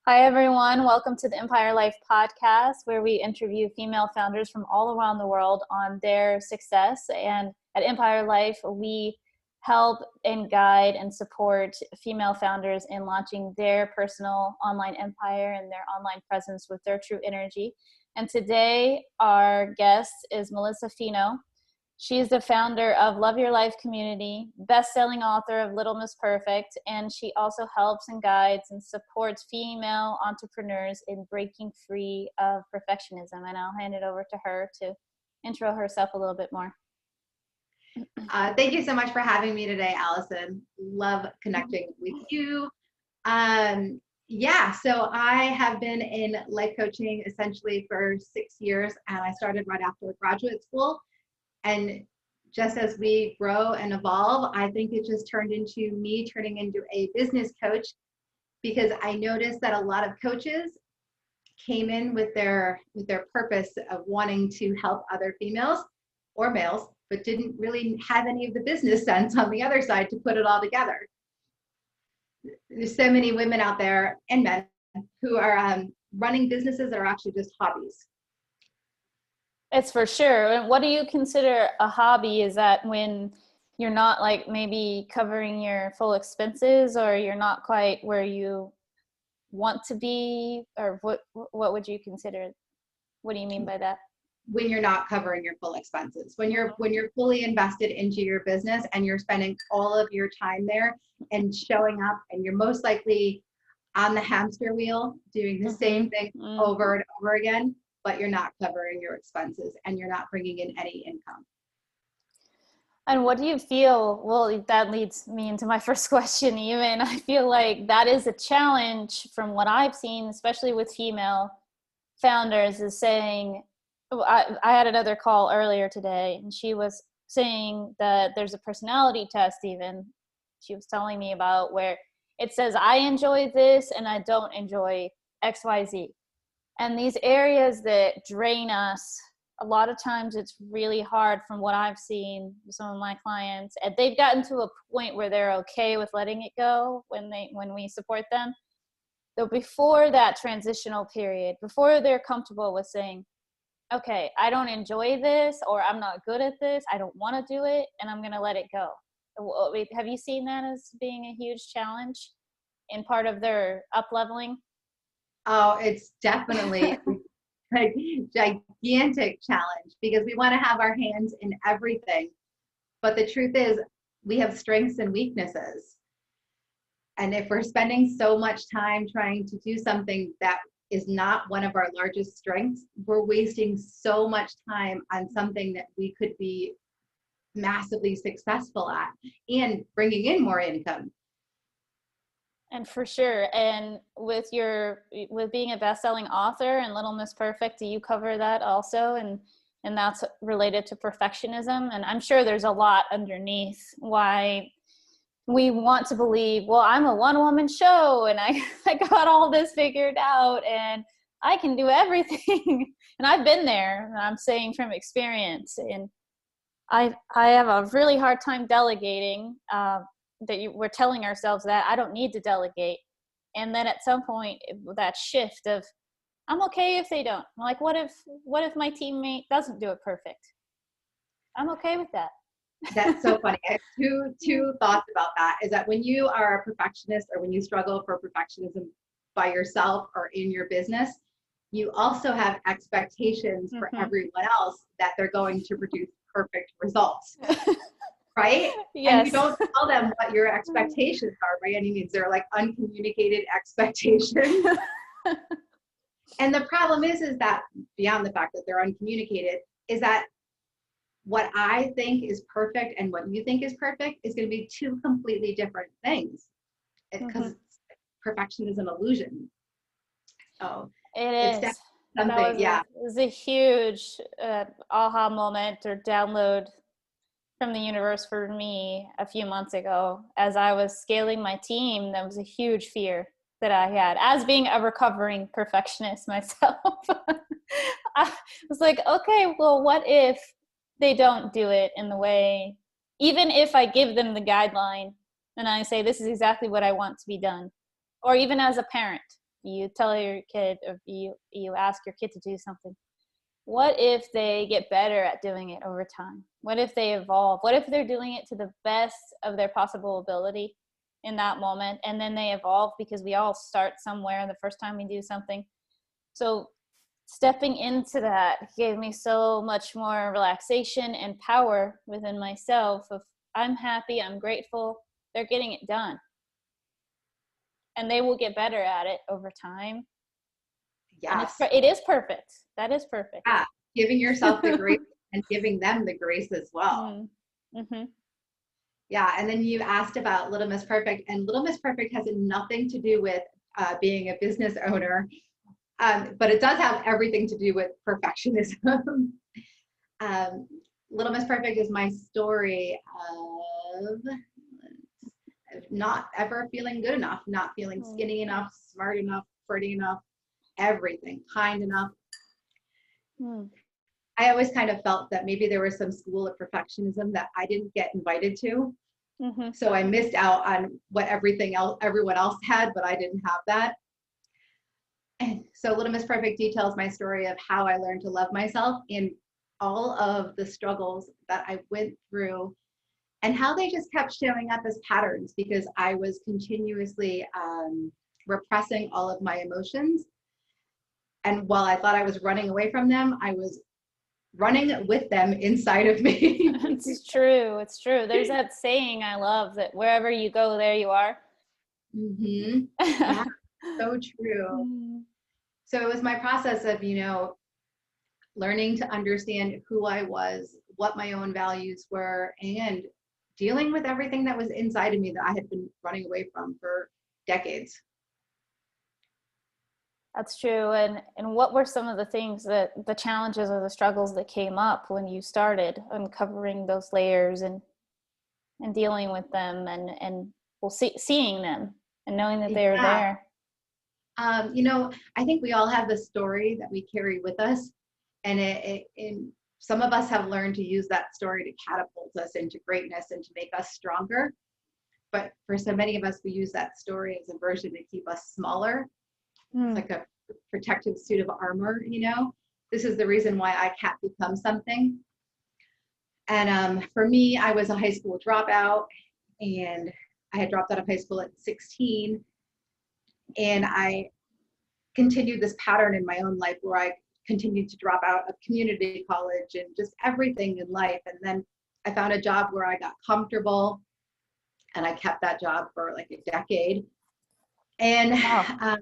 Hi, everyone. Welcome to the Empire Life podcast, where we interview female founders from all around the world on their success. And at Empire Life, we help and guide and support female founders in launching their personal online empire and their online presence with their true energy. And today, our guest is Melissa Fino. She's the founder of Love Your Life Community, best-selling author of Little Miss Perfect, and she also helps and guides and supports female entrepreneurs in breaking free of perfectionism. And I'll hand it over to her to intro herself a little bit more. Thank you so much for having me today, Allison. Love connecting with you. So I have been in life coaching essentially for 6 years, and I started right after graduate school. And just as we grow and evolve, I think it just turned into me turning into a business coach, because I noticed that a lot of coaches came in with their purpose of wanting to help other females or males, but didn't really have any of the business sense on the other side to put it all together. There's so many women out there and men who are running businesses that are actually just hobbies. It's for sure. And what do you consider a hobby? Is that when you're not like maybe covering your full expenses, or you're not quite where you want to be, or what would you consider? What do you mean by that? When you're not covering your full expenses, when you're fully invested into your business and you're spending all of your time there and showing up, and you're most likely on the hamster wheel doing the same thing over and over again, but you're not covering your expenses and you're not bringing in any income. And what do you feel? Well, that leads me into my first question even. I feel like that is a challenge from what I've seen, especially with female founders, is saying, I had another call earlier today, and she was saying that there's a personality test even. She was telling me about where it says, I enjoy this and I don't enjoy XYZ. And these areas that drain us, a lot of times it's really hard from what I've seen with some of my clients. And they've gotten to a point where they're okay with letting it go when we support them. So before that transitional period, before they're comfortable with saying, okay, I don't enjoy this, or I'm not good at this, I don't want to do it, and I'm going to let it go. Have you seen that as being a huge challenge in part of their up-leveling? Oh, it's definitely a gigantic challenge, because we want to have our hands in everything. But the truth is, we have strengths and weaknesses. And if we're spending so much time trying to do something that is not one of our largest strengths, we're wasting so much time on something that we could be massively successful at and bringing in more income. And for sure. And with being a best-selling author and Little Miss Perfect, do you cover that also? And that's related to perfectionism. And I'm sure there's a lot underneath why we want to believe, well, I'm a one-woman show and I got all this figured out and I can do everything. And I've been there, and I'm saying from experience. And I have a really hard time delegating. We're telling ourselves that I don't need to delegate. And then at some point, that shift of, I'm okay if they don't. I'm like, what if my teammate doesn't do it perfect? I'm okay with that. That's so funny. I have two thoughts about that. Is that when you are a perfectionist, or when you struggle for perfectionism by yourself or in your business, you also have expectations for everyone else that they're going to produce perfect results. Right? Yes. And you don't tell them what your expectations are by any means. They're like uncommunicated expectations. And the problem is that beyond the fact that they're uncommunicated, is that what I think is perfect and what you think is perfect is going to be two completely different things, because perfection is an illusion. So it is. Something, It was a huge aha moment or download from the universe for me a few months ago. As I was scaling my team, that was a huge fear that I had as being a recovering perfectionist myself. I was like, okay, well, what if they don't do it in the way, even if I give them the guideline and I say, this is exactly what I want to be done, or even as a parent, you tell your kid, or you ask your kid to do something, what if they get better at doing it over time? What if they evolve? What if they're doing it to the best of their possible ability in that moment, and then they evolve, because we all start somewhere the first time we do something. So stepping into that gave me so much more relaxation and power within myself of, I'm happy, I'm grateful, they're getting it done. And they will get better at it over time. And Yes. it is perfect. That is perfect. Yeah. Giving yourself the grace and giving them the grace as well. Mm-hmm. Yeah. And then you asked about Little Miss Perfect, and Little Miss Perfect has nothing to do with being a business owner, but it does have everything to do with perfectionism. um, Little Miss Perfect is my story of not ever feeling good enough, not feeling skinny enough, smart enough, pretty enough, everything, kind enough. Mm. I always kind of felt that maybe there was some school of perfectionism that I didn't get invited to. Mm-hmm. So I missed out on what everyone else had, but I didn't have that. And so Little Miss Perfect details my story of how I learned to love myself in all of the struggles that I went through, and how they just kept showing up as patterns because I was continuously repressing all of my emotions. And while I thought I was running away from them, I was running with them inside of me. It's true. It's true. There's that saying I love, that wherever you go, there you are. Mm-hmm. Yeah, so true. So it was my process of, learning to understand who I was, what my own values were, and dealing with everything that was inside of me that I had been running away from for decades. That's true. And what were some of the things, that the challenges or the struggles that came up when you started uncovering those layers and dealing with them, and well, seeing them and knowing that they were Yeah. there? I think we all have the story that we carry with us, and some of us have learned to use that story to catapult us into greatness and to make us stronger. But for so many of us, we use that story as a version to keep us smaller. It's like a protective suit of armor. This is the reason why I can't become something. And for me, I was a high school dropout, and I had dropped out of high school at 16. And I continued this pattern in my own life where I continued to drop out of community college and just everything in life. And then I found a job where I got comfortable, and I kept that job for like a decade. And Wow.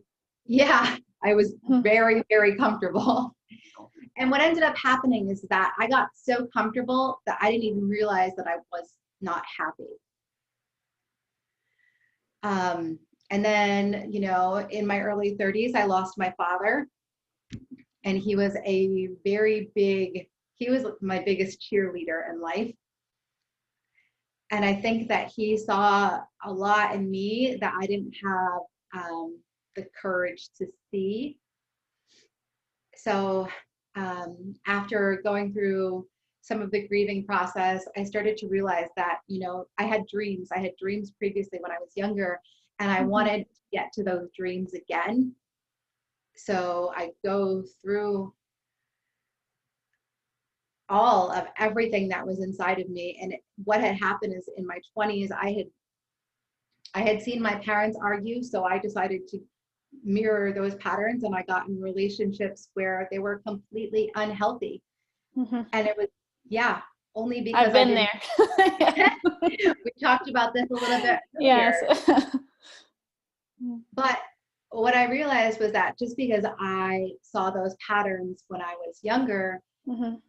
yeah, I was very, very comfortable. And what ended up happening is that I got so comfortable that I didn't even realize that I was not happy. And then, in my early 30s, I lost my father. And he was he was my biggest cheerleader in life. And I think that he saw a lot in me that I didn't have the courage to see. So after going through some of the grieving process, I started to realize that, I had dreams. I had dreams previously when I was younger, and I wanted to get to those dreams again. So I go through all of everything that was inside of me. And what had happened is, in my 20s, I had seen my parents argue, so I decided to mirror those patterns, and I got in relationships where they were completely unhealthy. And it was, yeah, only because I've been there. we talked about this a little bit earlier. Yes. But what I realized was that just because I saw those patterns when I was younger,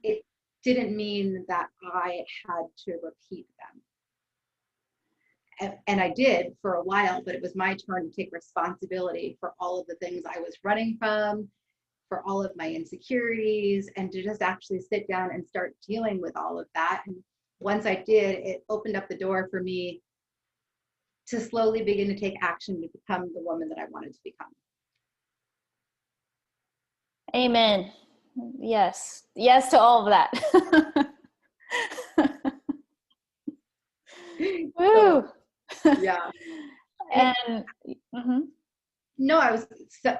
it didn't mean that I had to repeat them. And I did for a while, but it was my turn to take responsibility for all of the things I was running from, for all of my insecurities, and to just actually sit down and start dealing with all of that. And once I did, it opened up the door for me to slowly begin to take action to become the woman that I wanted to become. Amen. Yes. Yes to all of that. Woo. Yeah. And No, I was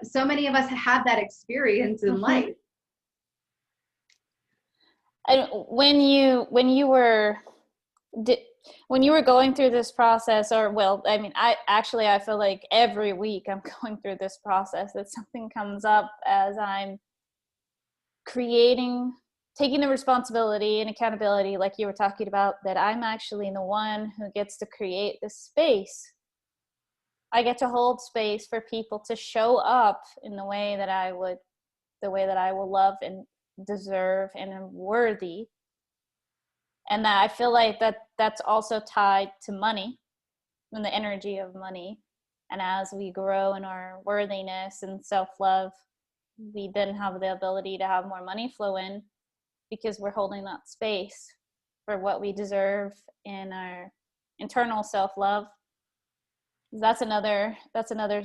so many of us have that experience in Mm-hmm. life. And when you were did, when you were going through this process, or well, I mean, I feel like every week I'm going through this process that something comes up as I'm creating, taking the responsibility and accountability, like you were talking about, that I'm actually the one who gets to create the space. I get to hold space for people to show up in the way that I will love and deserve and am worthy. And that I feel like that's also tied to money and the energy of money. And as we grow in our worthiness and self-love, we then have the ability to have more money flow in because we're holding that space for what we deserve in our internal self-love. That's another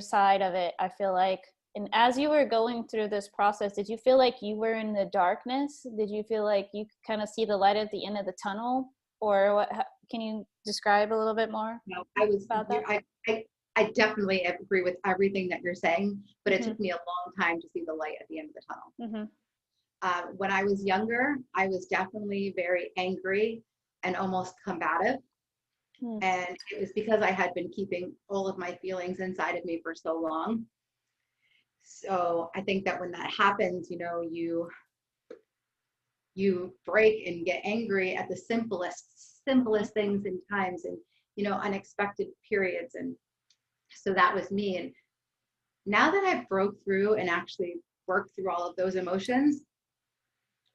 side of it, I feel like. And as you were going through this process, did you feel like you were in the darkness? Did you feel like you could kind of see the light at the end of the tunnel? Or what, can you describe a little bit more No, about that? I definitely agree with everything that you're saying, but it Mm-hmm. took me a long time to see the light at the end of the tunnel. Mm-hmm. When I was younger, I was definitely very angry and almost combative. And it was because I had been keeping all of my feelings inside of me for so long. So I think that when that happens, you break and get angry at the simplest things in times, and unexpected periods. And so that was me. And now that I've broke through and actually worked through all of those emotions,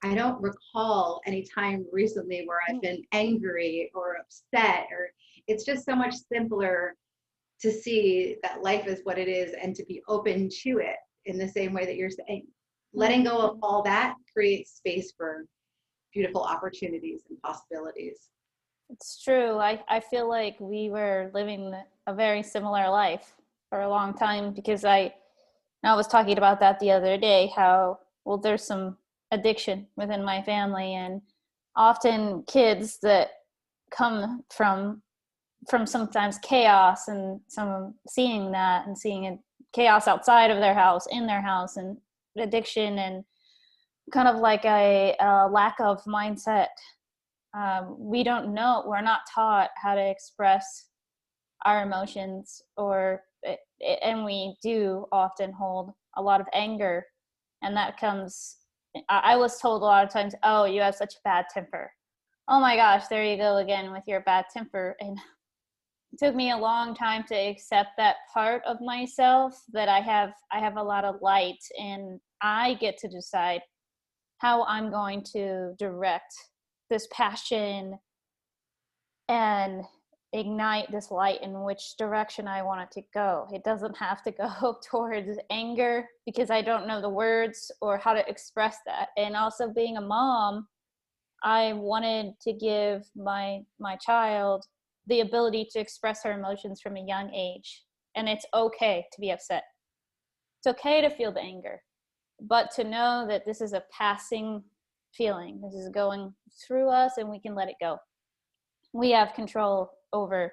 I don't recall any time recently where I've been angry or upset, or it's just so much simpler to see that life is what it is and to be open to it in the same way that you're saying. Letting Mm-hmm. go of all that creates space for beautiful opportunities and possibilities. It's true. I feel like we were living a very similar life for a long time because I was talking about that the other day, how, well, there's some addiction within my family, and often kids that come from sometimes chaos, and some seeing that and seeing it, chaos outside of their house, in their house, and addiction, and kind of like a lack of mindset. We don't know, we're not taught how to express our emotions, and we do often hold a lot of anger, and that comes, I was told a lot of times, oh, you have such a bad temper. Oh my gosh, there you go again with your bad temper. And it took me a long time to accept that part of myself, that I have a lot of light, and I get to decide how I'm going to direct this passion and ignite this light in which direction I want it to go. It doesn't have to go towards anger because I don't know the words or how to express that. And also, being a mom, I wanted to give my child the ability to express her emotions from a young age. And it's okay to be upset. It's okay to feel the anger, but to know that this is a passing feeling. This is going through us and we can let it go. We have control over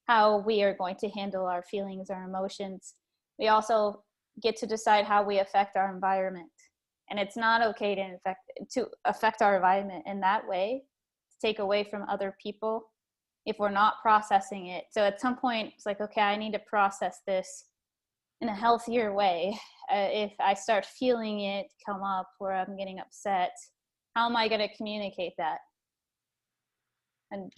how we are going to handle our feelings, our emotions. We also get to decide how we affect our environment. And it's not okay to affect our environment in that way, to take away from other people if we're not processing it. So at some point, it's like, okay, I need to process this in a healthier way. If I start feeling it come up where I'm getting upset, how am I going to communicate that? And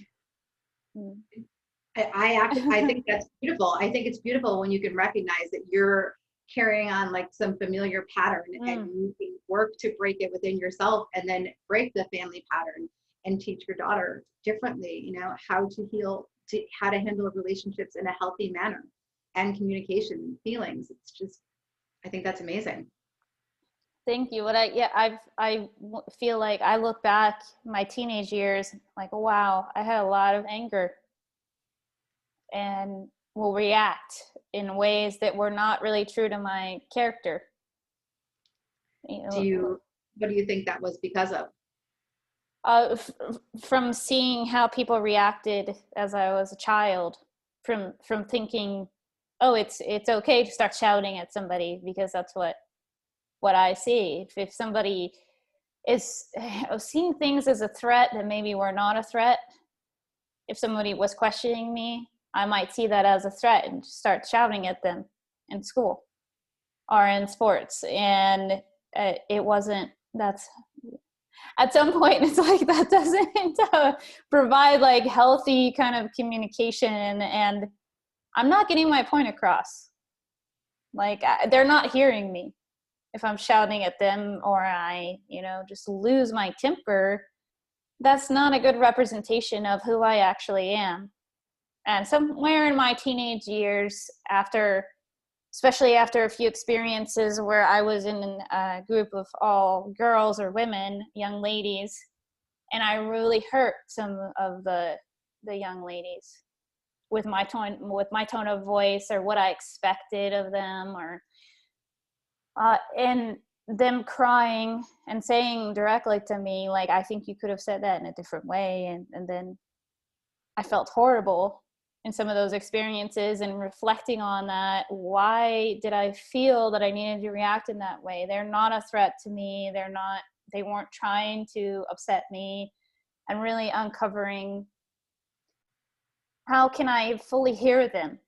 I think that's beautiful. I think it's beautiful when you can recognize that you're carrying on like some familiar pattern, and mm, you can work to break it within yourself, and then break the family pattern and teach your daughter differently, how to heal, how to handle relationships in a healthy manner, and communication and feelings. It's just, I think that's amazing. thank you. What I feel like I look back my teenage years like, wow, I had a lot of anger and will react in ways that were not really true to my character. You Do know, you, what do you think that was because of? from seeing how people reacted as I was a child, from thinking oh, it's okay to start shouting at somebody because that's what I see. If somebody is seeing things as a threat that maybe were not a threat, if somebody was questioning me, I might see that as a threat and start shouting at them in school or in sports. And it wasn't, that's, at some point, it's like that doesn't provide like healthy kind of communication. And I'm not getting my point across. Like, they're not hearing me if I'm shouting at them, or I, just lose my temper. That's not a good representation of who I actually am. And somewhere in my teenage years, especially after a few experiences where I was in a group of all girls or women, young ladies, and I really hurt some of the young ladies with my tone of voice, or what I expected of them, or and them crying and saying directly to me, like, I think you could have said that in a different way. And then I felt horrible in some of those experiences, and reflecting on that, why did I feel that I needed to react in that way? They're not a threat to me. They weren't trying to upset me. And really uncovering, how can I fully hear them?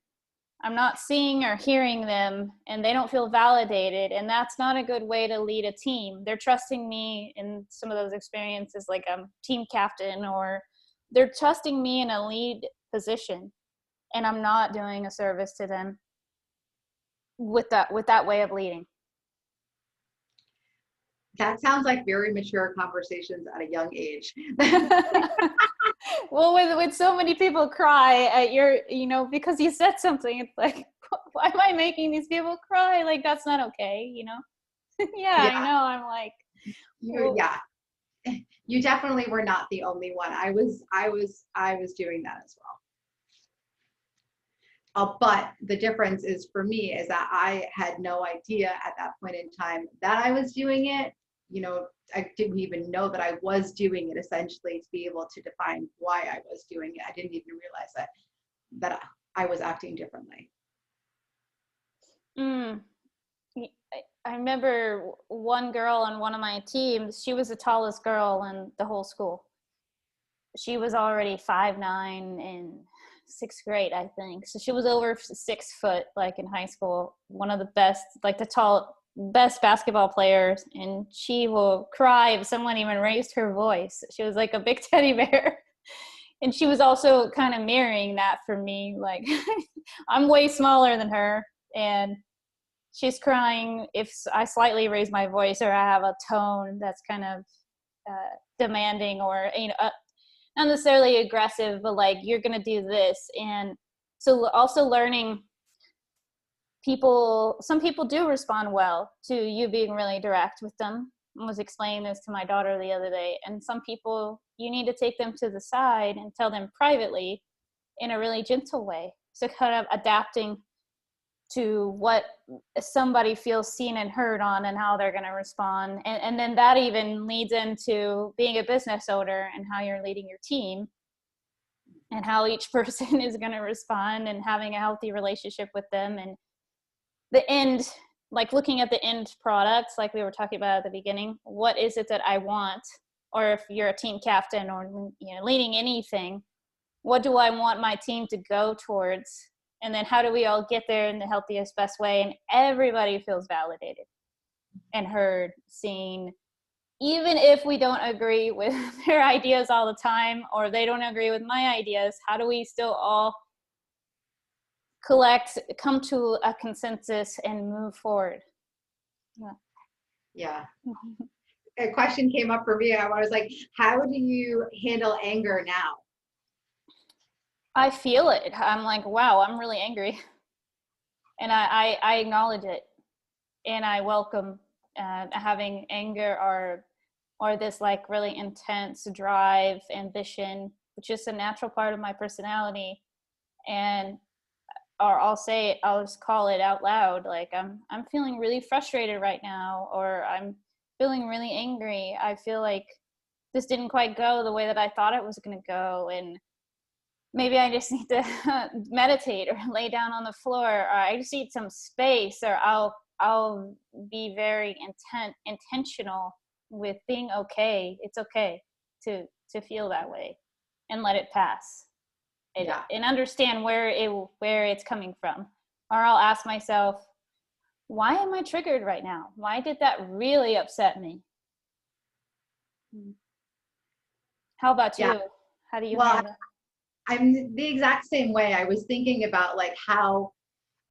I'm not seeing or hearing them, and they don't feel validated. And that's not a good way to lead a team. They're trusting me in some of those experiences, like I'm team captain, or they're trusting me in a lead position, and I'm not doing a service to them with that way of leading. That sounds like very mature conversations at a young age. Well, with so many people cry at because you said something, it's like, why am I making these people cry? Like, that's not okay. Yeah, Yeah, I know. I'm like, well, yeah. You definitely were not the only one. I was doing that as well. But the difference is, for me, is that I had no idea at that point in time that I was doing it. I didn't even know that I was doing it, essentially, to be able to define why I was doing it. I didn't even realize that I was acting differently. mm, I remember one girl on one of my teams. She was the tallest girl in the whole school. She was already 5'9" in sixth grade, I think. So she was over 6 foot, like in high school. One of the best, like best basketball players. And she will cry if someone even raised her voice. She was like a big teddy bear. And she was also kind of mirroring that for me. Like, I'm way smaller than her, and she's crying if I slightly raise my voice, or I have a tone that's kind of demanding, or not necessarily aggressive, but like, you're gonna do this. And so also learning, some people do respond well to you being really direct with them. I was explaining this to my daughter the other day, and some people, you need to take them to the side and tell them privately in a really gentle way. So kind of adapting to what somebody feels seen and heard on, and how they're going to respond. And then that even leads into being a business owner, and how you're leading your team, and how each person is going to respond, and having a healthy relationship with them. And the end, like looking at the end products, like we were talking about at the beginning, what is it that I want? Or if you're a team captain, or leading anything, what do I want my team to go towards? And then how do we all get there in the healthiest, best way? And everybody feels validated and heard, seen, even if we don't agree with their ideas all the time, or they don't agree with my ideas. How do we still all come to a consensus and move forward? Yeah. A question came up for me. I was like, how do you handle anger now? I feel it. I'm like, wow, I'm really angry. And I acknowledge it. And I welcome having anger, or this like really intense drive, ambition, which is a natural part of my personality. And or I'll just call it out loud, like, I'm feeling really frustrated right now, or I'm feeling really angry. I feel like this didn't quite go the way that I thought it was going to go. And maybe I just need to meditate or lay down on the floor, or I just need some space, or I'll be very intentional with being okay. It's okay to feel that way and let it pass. Yeah. And understand where it's coming from. Or I'll ask myself, why am I triggered right now? Why did that really upset me? How about Yeah. you? How do you Well, handle? I'm the exact same way. I was thinking about like how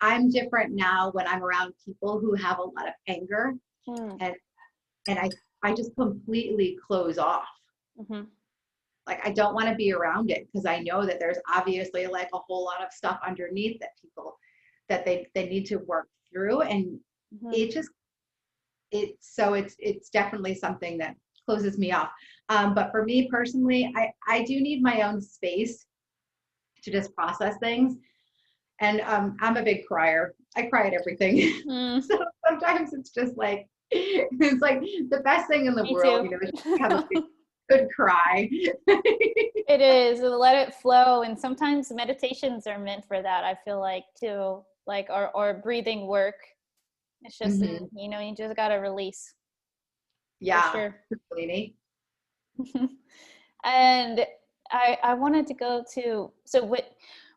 I'm different now when I'm around people who have a lot of anger, Mm, and and I just completely close off. mm-hmm, Like I don't want to be around it because I know that there's obviously like a whole lot of stuff underneath that people that they need to work through, and mm-hmm. it just it's definitely something that closes me off. But for me personally, I do need my own space to just process things. And I'm a big crier. I cry at everything. Mm, So sometimes it's just like, it's like the best thing in the me world, too. you know, is to have a good cry. It is. Let it flow. And sometimes meditations are meant for that, I feel like, too. Like, or breathing work. It's just, Hmm. you just got to release for Yeah, sure. Lainey. And I wanted to go to, so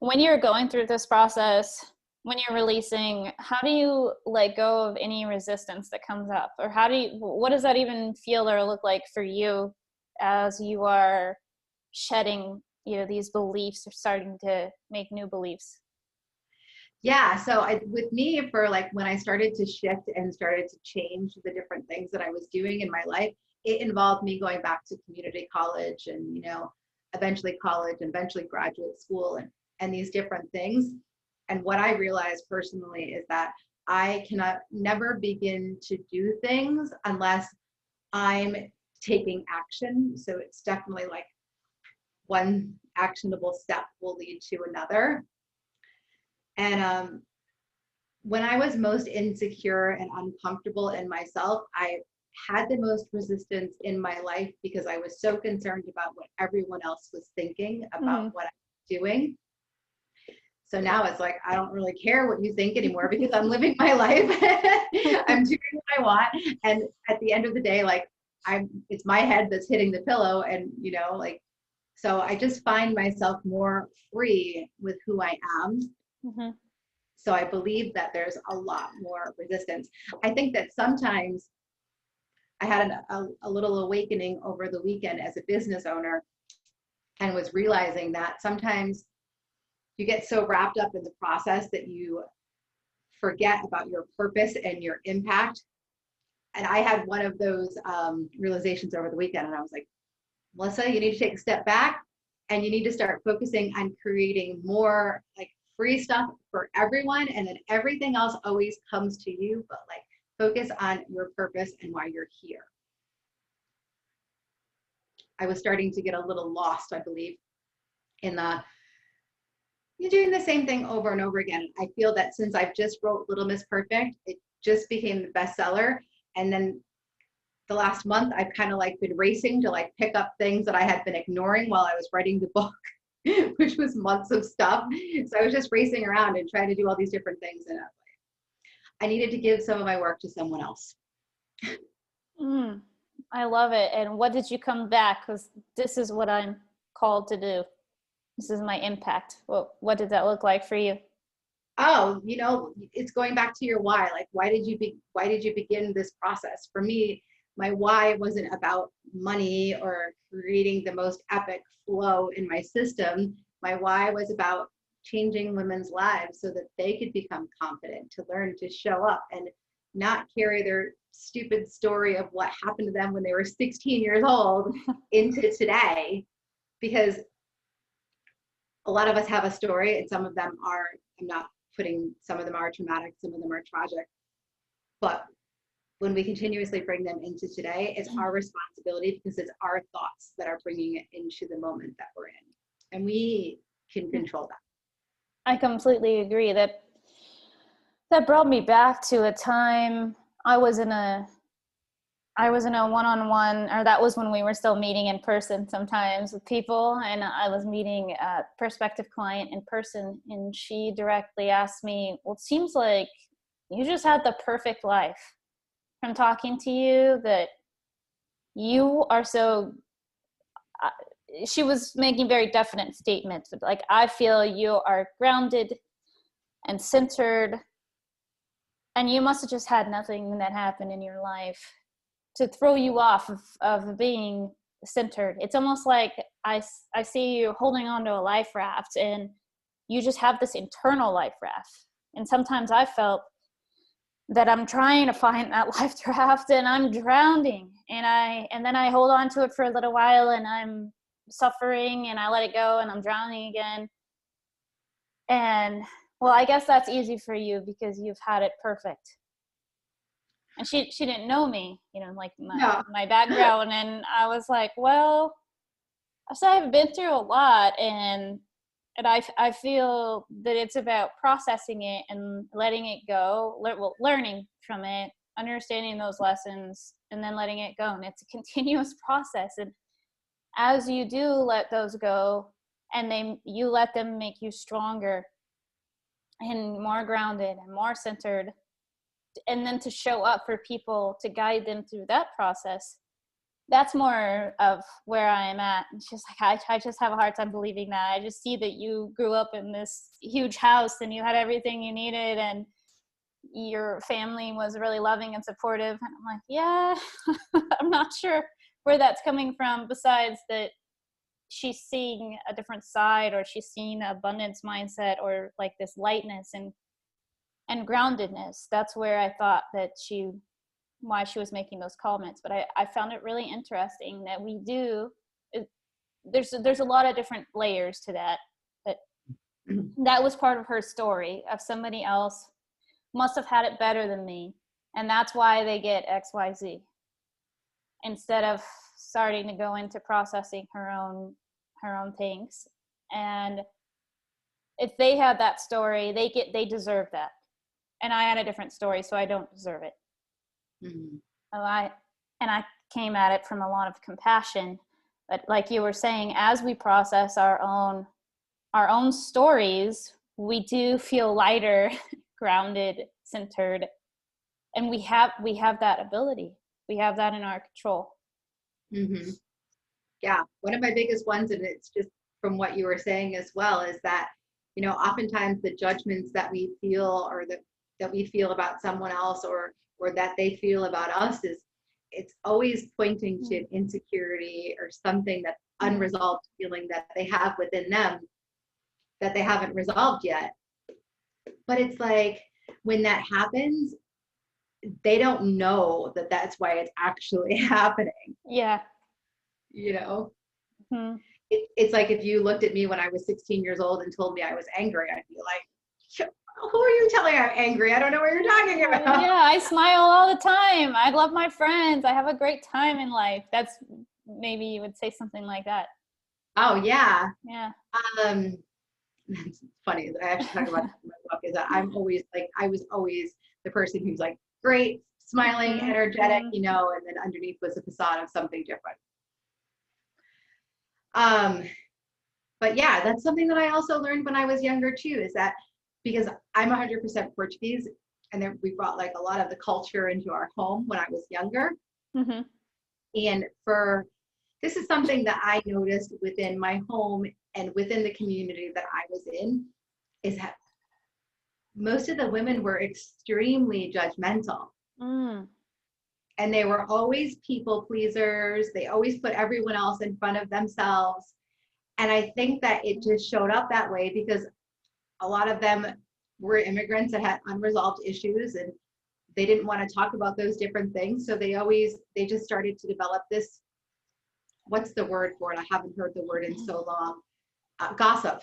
when you're going through this process, when you're releasing, how do you let go of any resistance that comes up? Or what does that even feel or look like for you as you are shedding, these beliefs or starting to make new beliefs? Yeah, so with me, for like when I started to shift and started to change the different things that I was doing in my life, it involved me going back to community college and, eventually college and eventually graduate school and these different things. And what I realized personally is that I cannot never begin to do things unless I'm taking action. So it's definitely like one actionable step will lead to another. And when I was most insecure and uncomfortable in myself, I had the most resistance in my life because I was so concerned about what everyone else was thinking about Mm-hmm. what I'm doing. So now it's like, I don't really care what you think anymore because I'm living my life. I'm doing what I want. And at the end of the day, like it's my head that's hitting the pillow. And, like, so I just find myself more free with who I am. Mm-hmm. So I believe that there's a lot more resistance. I think that sometimes I had a little awakening over the weekend as a business owner and was realizing that sometimes you get so wrapped up in the process that you forget about your purpose and your impact. And I had one of those realizations over the weekend, and I was like, Melissa, you need to take a step back and you need to start focusing on creating more like free stuff for everyone. And then everything else always comes to you, but like focus on your purpose and why you're here. I was starting to get a little lost, I believe, in you're doing the same thing over and over again. I feel that since I've just wrote Little Miss Perfect, it just became the bestseller. And then the last month, I've kind of like been racing to like pick up things that I had been ignoring while I was writing the book, which was months of stuff. So I was just racing around and trying to do all these different things. And I needed to give some of my work to someone else. Mm, I love it. And what did you come back? Because this is what I'm called to do. This is my impact. What did that look like for you? Oh, it's going back to your why. Like, why did you begin this process? For me, my why wasn't about money or creating the most epic flow in my system. My why was about changing women's lives so that they could become confident, to learn to show up and not carry their stupid story of what happened to them when they were 16 years old into today. Because a lot of us have a story, and some of them are, I'm not putting, some of them are traumatic, some of them are tragic. But when we continuously bring them into today, it's our responsibility because it's our thoughts that are bringing it into the moment that we're in. And we can control that. I completely agree. That brought me back to a time I was in a I was in a one-on-one, or that was when we were still meeting in person sometimes with people, and I was meeting a prospective client in person, and she directly asked me, well, it seems like you just had the perfect life from talking to you, that you are so uh, she was making very definite statements, like, I feel you are grounded and centered, and you must have just had nothing that happened in your life to throw you off of being centered. It's almost like I see you holding onto a life raft, and you just have this internal life raft. And sometimes I felt that I'm trying to find that life raft and I'm drowning, and then I hold on to it for a little while and I'm suffering, and I let it go and I'm drowning again. And well, I guess that's easy for you because you've had it perfect. And she didn't know me, like No. my background, and I was like, well, so I've been through a lot, and I feel that it's about processing it and letting it go, learning from it, understanding those lessons, and then letting it go. And it's a continuous process. And as you do let those go, and you let them make you stronger and more grounded and more centered, and then to show up for people to guide them through that process, that's more of where I am at. It's just like I just have a hard time believing that. I just see that you grew up in this huge house and you had everything you needed, and your family was really loving and supportive. And I'm like, yeah, I'm not sure where that's coming from, besides that she's seeing a different side, or she's seeing an abundance mindset, or like this lightness and groundedness. That's where I thought that why she was making those comments. But I found it really interesting that there's a lot of different layers to that. That that was part of her story of somebody else must have had it better than me, and that's why they get XYZ, instead of starting to go into processing her own things. And if they had that story, they deserve that. And I had a different story, so I don't deserve it. Mm-hmm. I came at it from a lot of compassion. But like you were saying, as we process our own stories, we do feel lighter, grounded, centered, and we have that ability. We have that in our control. Mm-hmm. Yeah, one of my biggest ones, and it's just from what you were saying as well, is that, oftentimes the judgments that we feel, or that we feel about someone else, or that they feel about us, it's always pointing to an insecurity or something, that unresolved feeling that they have within them that they haven't resolved yet. But it's like, when that happens, they don't know that that's why it's actually happening. Yeah. Mm-hmm. It's like, if you looked at me when I was 16 years old and told me I was angry, I'd be like, who are you telling I'm angry? I don't know what you're talking about. Yeah, I smile all the time. I love my friends. I have a great time in life. That's, maybe you would say something like that. Oh, yeah. Yeah. It's funny that I actually talk about this in my book, is that I was always the person who's like great, smiling, energetic, and then underneath was a facade of something different. But yeah, that's something that I also learned when I was younger too, is that because I'm 100% Portuguese, and then we brought like a lot of the culture into our home when I was younger. Mm-hmm. And this is something that I noticed within my home and within the community that I was in, is that most of the women were extremely judgmental. And they were always people pleasers. They always put everyone else in front of themselves. And I think that it just showed up that way because a lot of them were immigrants that had unresolved issues, and they didn't want to talk about those different things. So they just started to develop this, what's the word for it? I haven't heard the word in so long. Gossip.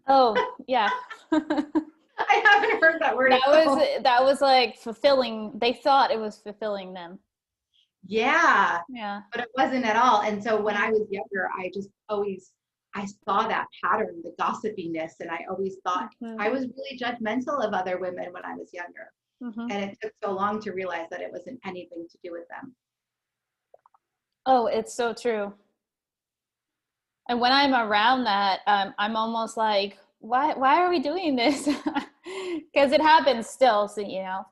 Oh, yeah. I haven't heard that word. That was like fulfilling. They thought it was fulfilling them. Yeah. Yeah. But it wasn't at all. And so when I was younger, I saw that pattern, the gossipiness, and I always thought I was really judgmental of other women when I was younger. Mm-hmm. And it took so long to realize that it wasn't anything to do with them. Oh, it's so true. And when I'm around that, I'm almost like, why are we doing this? Because it happens still, so Yeah,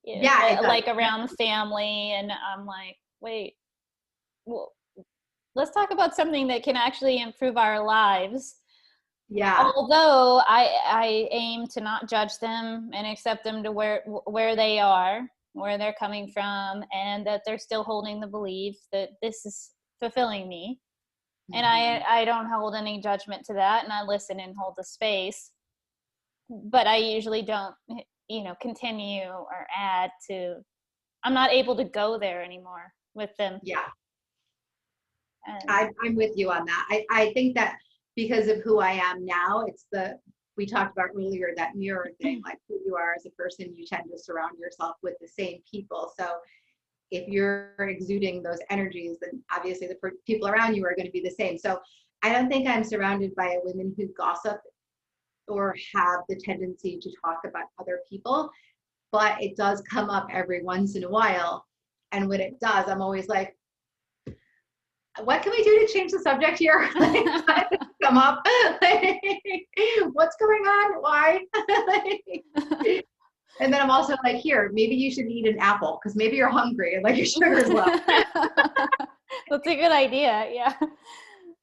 it does. like around family, and I'm like, wait, well, let's talk about something that can actually improve our lives. Yeah. Although I aim to not judge them and accept them to where they are, where they're coming from, and that they're still holding the belief that this is fulfilling me. And Mm-hmm. I don't hold any judgment to that, and I listen and hold the space. But I usually don't, continue or add to. I'm not able to go there anymore with them. Yeah. And I'm with you on that. I think that because of who I am now, we talked about earlier, that mirror thing, like who you are as a person, you tend to surround yourself with the same people. So if you're exuding those energies, then obviously the people around you are going to be the same. So I don't think I'm surrounded by women who gossip or have the tendency to talk about other people, but it does come up every once in a while. And when it does, I'm always like, what can we do to change the subject here? Come up. What's going on? Why? And then I'm also like, here, maybe you should eat an apple because maybe you're hungry and like your sugar's low. that's a good idea. Yeah.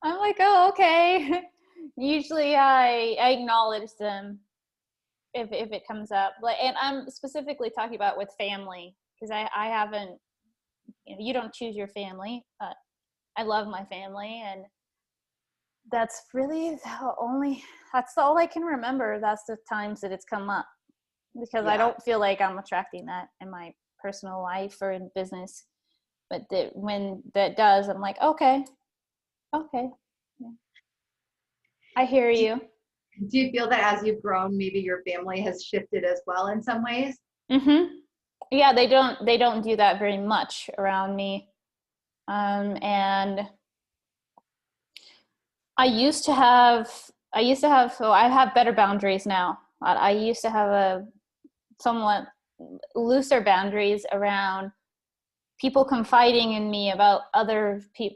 I'm like, oh, okay. Usually I acknowledge them if it comes up. Like, and I'm specifically talking about with family, because I haven't, you don't choose your family, but I love my family, and that's really that's all I can remember. That's the times that it's come up, because I Yeah. don't feel like I'm attracting that in my personal life or in business. But when that does, I'm like, okay, okay, yeah. I hear Do, you. do you feel that as you've grown, maybe your family has shifted as well in some ways? Mm-hmm. Yeah, they don't do that very much around me. And I used to have so I have better boundaries now. I used to have a somewhat looser boundaries around people confiding in me about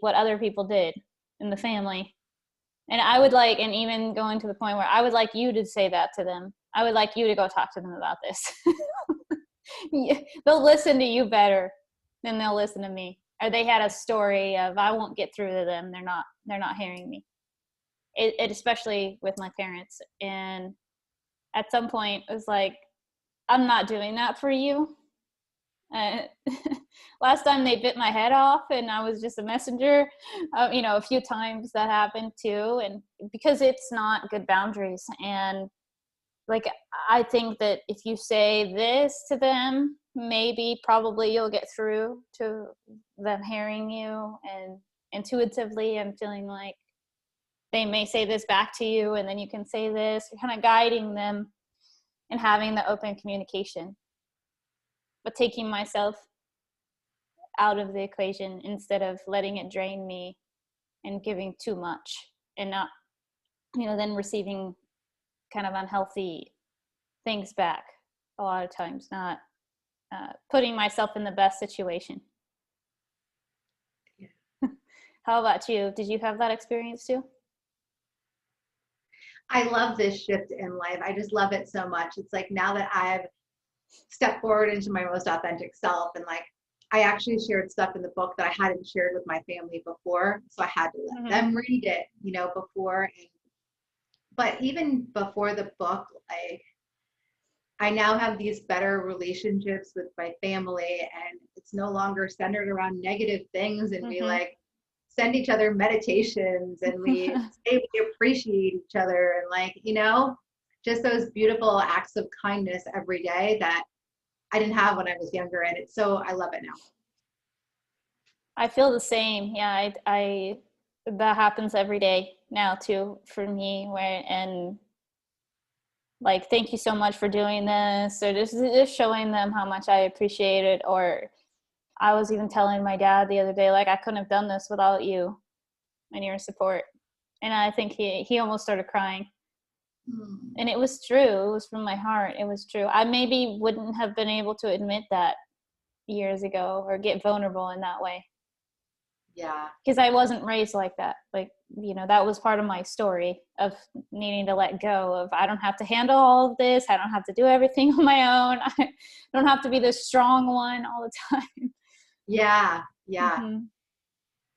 what other people did in the family. And I would like, and even going to the point where I would like you to say that to them. I would like you to go talk to them about this. They'll listen to you better than they'll listen to me. Or they had a story of, I won't get through to them. They're not hearing me. It especially with my parents. And at some point it was like, I'm not doing that for you. Uh, last time they bit my head off and I was just a messenger. A few times that happened too, and because it's not good boundaries. And like, I think that if you say this to them, maybe probably you'll get through to them hearing you. And intuitively I'm feeling like they may say this back to you, and then you can say this. You're kind of guiding them and having the open communication, but taking myself out of the equation instead of letting it drain me and giving too much, and not, then receiving kind of unhealthy things back a lot of times, not putting myself in the best situation. Yeah. How about you? Did you have that experience too? I love this shift in life. I just love it so much. It's like now that I've stepped forward into my most authentic self, and like I actually shared stuff in the book that I hadn't shared with my family before. So I had to let Mm-hmm. them read it, before. But even before the book, like I now have these better relationships with my family, and it's no longer centered around negative things. And we Mm-hmm. like send each other meditations, and we say we appreciate each other, and just those beautiful acts of kindness every day that I didn't have when I was younger. And I love it now. I feel the same. Yeah, I that happens every day now too for me. And like, thank you so much for doing this, or just showing them how much I appreciate it. Or I was even telling my dad the other day, like, I couldn't have done this without you and your support. And I think he almost started crying. Hmm. And it was true. It was from my heart. It was true. I maybe wouldn't have been able to admit that years ago or get vulnerable in that way Yeah. because I wasn't raised like that. Like, that was part of my story of needing to let go of, I don't have to handle all of this. I don't have to do everything on my own. I don't have to be the strong one all the time. Yeah. Yeah. Mm-hmm.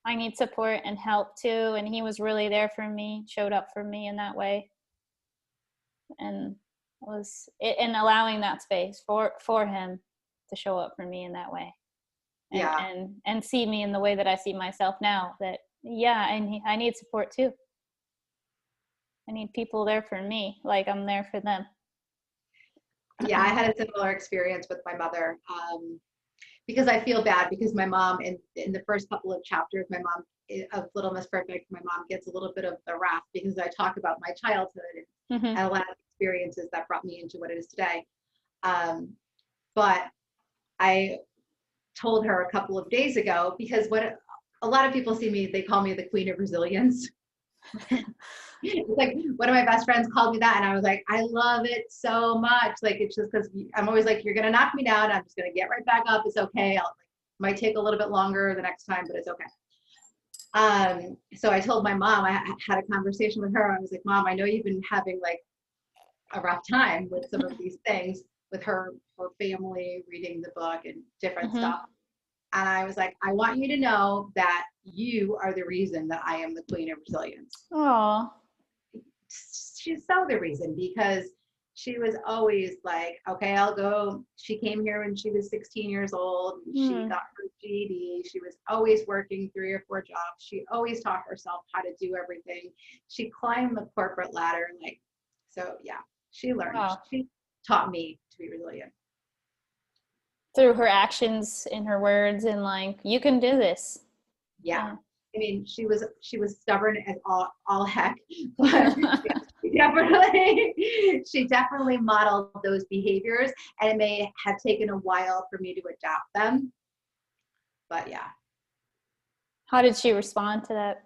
I need support and help too. And he was really there for me, showed up for me in that way. And was it, and allowing that space for him to show up for me in that way. and Yeah. and and see me in the way that I see myself now, that and I need support too. I need people there for me like I'm there for them. Yeah. I had a similar experience with my mother. Because I feel bad because my mom in the first couple of chapters, my mom of Little Miss Perfect, my mom gets a little bit of the wrath because I talk about my childhood Mm-hmm. and a lot of experiences that brought me into what it is today. But I told her a couple of days ago because what a lot of people see me, they call me the queen of resilience. It's like one of my best friends called me that, and I was like, I love it so much. Like, it's just because I'm always like, you're gonna knock me down, I'm just gonna get right back up. It's okay. Might take a little bit longer the next time, but it's okay. So I told my mom, I had a conversation with her. I was like, Mom, I know you've been having like a rough time with some of these things with her family, reading the book and different Mm-hmm. stuff. And I was like, I want you to know that you are the reason that I am the queen of resilience. Oh. She's so the reason because she was always like, okay, I'll go. She came here when she was 16 years old. She got her GED. She was always working 3 or 4 jobs. She always taught herself how to do everything. She climbed the corporate ladder. Like, so yeah, she learned. Wow. She taught me to be resilient. Through her actions and her words, and like, you can do this. Yeah. Yeah. I mean, she was stubborn as all heck, but she definitely modeled those behaviors, and it may have taken a while for me to adopt them. But yeah. How did she respond to that?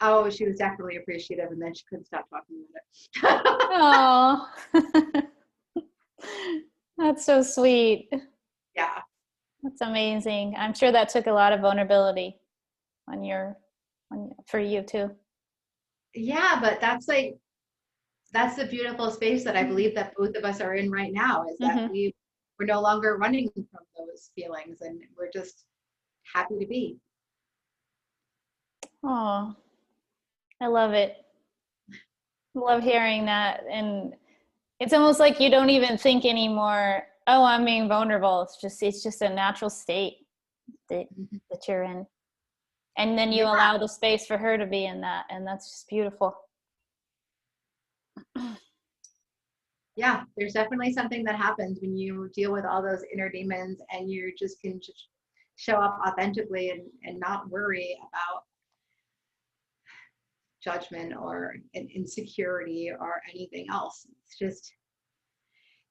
Oh, she was definitely appreciative, and then she couldn't stop talking about it. Oh. That's so sweet. Yeah. That's amazing. I'm sure that took a lot of vulnerability for you too. Yeah, but that's the beautiful space that I believe that both of us are in right now, is that Mm-hmm. we're no longer running from those feelings, and we're just happy to be. Oh, I love it. I love hearing that. And it's almost like you don't even think anymore, oh, I'm being vulnerable. It's just a natural state that, Mhm. that you're in. And then you Yeah. allow the space for her to be in that. And that's just beautiful. Yeah, there's definitely something that happens when you deal with all those inner demons and you just can just show up authentically and not worry about judgment or insecurity or anything else. It's just,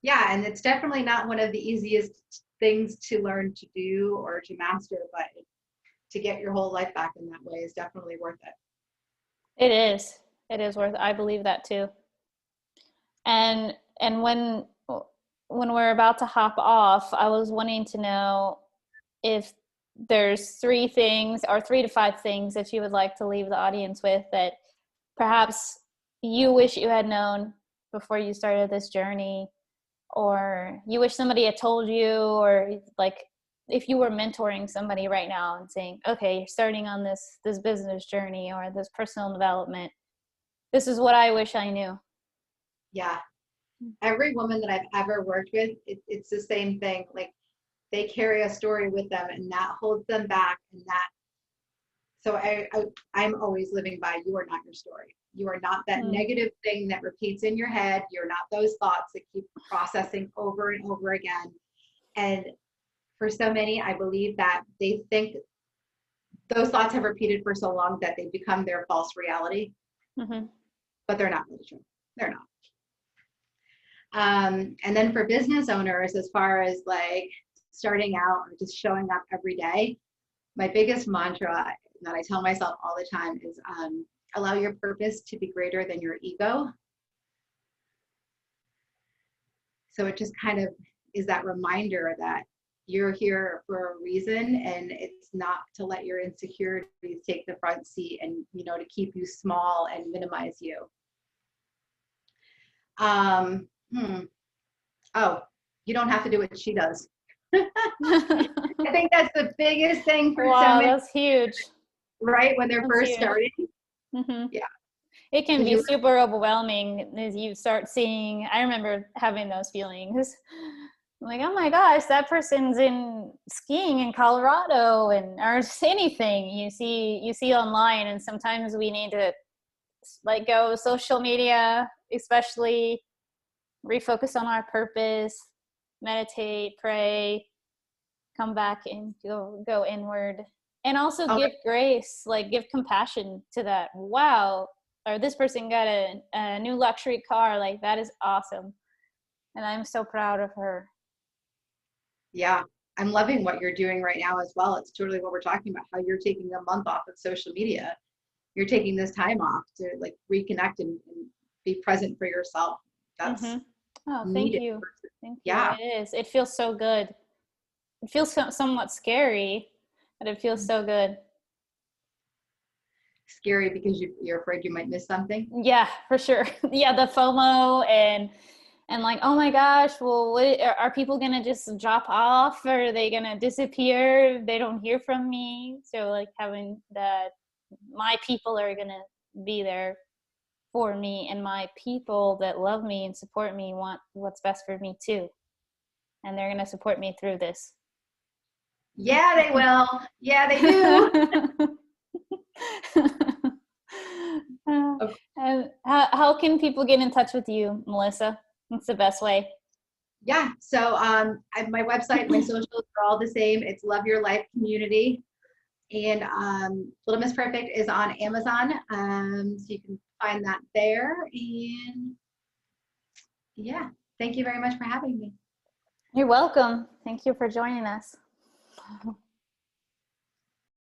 yeah, and it's definitely not one of the easiest things to learn to do or to master, but to get your whole life back in that way is definitely worth it. It is. It is worth it. I believe that too. And when we're about to hop off, I was wanting to know if there's 3 things or 3 to 5 things that you would like to leave the audience with that perhaps you wish you had known before you started this journey, or you wish somebody had told you, or like if you were mentoring somebody right now and saying, okay, you're starting on this business journey or this personal development, this is what I wish I knew. Yeah. Every woman that I've ever worked with, it's the same thing. Like, they carry a story with them and that holds them back, and that, so I'm always living by, you are not your story. You are not that Mm. negative thing that repeats in your head. You're not those thoughts that keep processing over and over again. And for so many, I believe that they think those thoughts have repeated for so long that they become their false reality, Mm-hmm. but they're not really true. They're not. And then for business owners, as far as like starting out or just showing up every day, my biggest mantra that I tell myself all the time is allow your purpose to be greater than your ego. So it just kind of is that reminder that you're here for a reason, and it's not to let your insecurities take the front seat and, you know, to keep you small and minimize you. Um, hmm. Oh, you don't have to do what she does. I think that's the biggest thing for so Wow, many, that's huge. right? When they're That's first huge. starting. Hmm. Yeah. It can Because be you, super overwhelming as you start seeing. I remember having those feelings. I'm like, oh my gosh, that person's in skiing in Colorado, and or just anything you see online. And sometimes we need to let go of social media, especially refocus on our purpose, meditate, pray, come back and go inward, and also oh, give grace, like give compassion to that. Wow, or this person got a new luxury car, like that is awesome, and I'm so proud of her. yeah. I'm loving what you're doing right now as well. It's totally what we're talking about, how you're taking a month off of social media. You're taking this time off to like reconnect and be present for yourself. Mm-hmm. That's Oh, thank needed. you. Thank you. Yeah. It is. It feels so good. It feels somewhat scary, but it feels so good. Scary because you're afraid you might miss something. Yeah, for sure. Yeah, the FOMO and like, oh my gosh, well, what, are people gonna just drop off, or are they gonna disappear if they don't hear from me? So like having that, my people are gonna be there for me, and my people that love me and support me want what's best for me too, and they're gonna support me through this. Yeah, they will. Yeah, they do. And how can people get in touch with you, Melissa? What's the best way? Yeah. So my website, my socials are all the same. It's Love Your Life Community. And Little Miss Perfect is on Amazon. So you can find that there. And yeah, thank you very much for having me. You're welcome. Thank you for joining us.